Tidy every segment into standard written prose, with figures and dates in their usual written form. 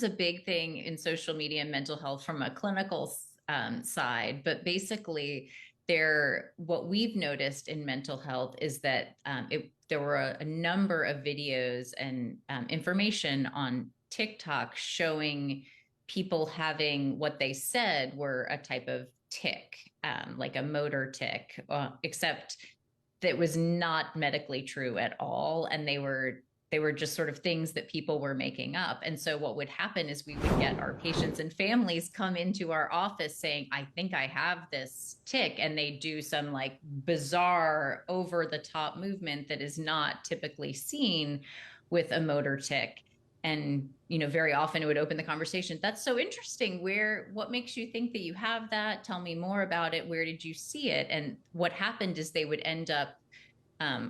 A big thing in social media and mental health from a clinical side, but basically, what we've noticed in mental health is that there were a number of videos and information on TikTok showing people having what they said were a type of tic, like a motor tic, except that was not medically true at all, and they were just sort of things that people were making up. And so what would happen is we would get our patients and families come into our office saying, I think I have this tic. And they do some like bizarre over the top movement that is not typically seen with a motor tic. And, very often it would open the conversation. That's so interesting. What makes you think that you have that? Tell me more about it. Where did you see it? And what happened is they would end up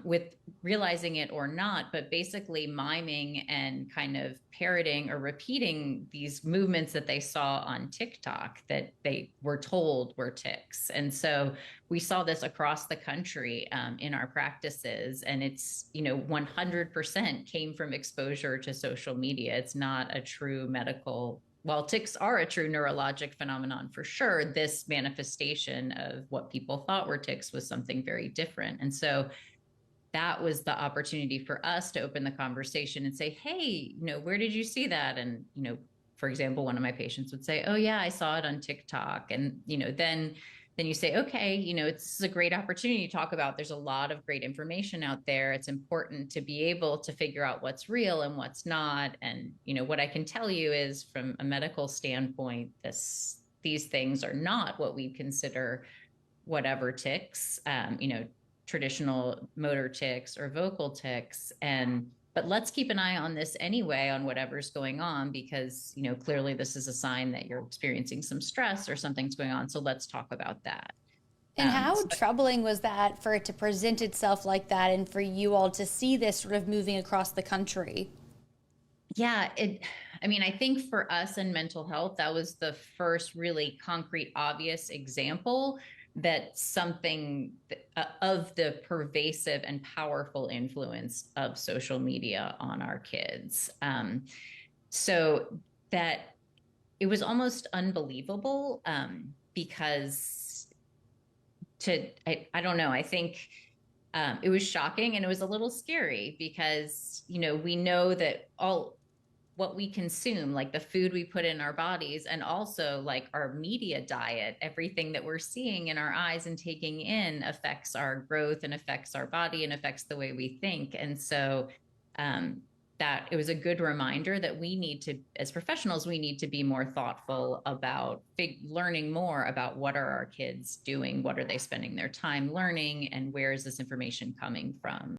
with realizing it or not, but basically miming and kind of parroting or repeating these movements that they saw on TikTok that they were told were tics. And so we saw this across the country in our practices, and it's 100% came from exposure to social media. It's not a true medical. While tics are a true neurologic phenomenon for sure, this manifestation of what people thought were tics was something very different. And so that was the opportunity for us to open the conversation and say, hey, where did you see that? And, for example, one of my patients would say, oh yeah, I saw it on TikTok. And, then you say, okay, it's a great opportunity to talk about. There's a lot of great information out there. It's important to be able to figure out what's real and what's not. And, what I can tell you is from a medical standpoint, these things are not what we consider whatever tics, traditional motor tics or vocal tics. But let's keep an eye on this anyway, on whatever's going on, because clearly this is a sign that you're experiencing some stress or something's going on. So let's talk about that. And how So, troubling was that for it to present itself like that and for you all to see this sort of moving across the country? yeah, I think for us in mental health, that was the first really concrete, obvious example that something of the pervasive and powerful influence of social media on our kids. So that it was almost unbelievable, because I don't know, I think it was shocking and it was a little scary because, we know that all what we consume, like the food we put in our bodies, and also like our media diet, everything that we're seeing in our eyes and taking in affects our growth and affects our body and affects the way we think. And so um, that it was a good reminder that we need to, as professionals, we need to be more thoughtful about learning more about what are our kids doing, what are they spending their time learning, and where is this information coming from.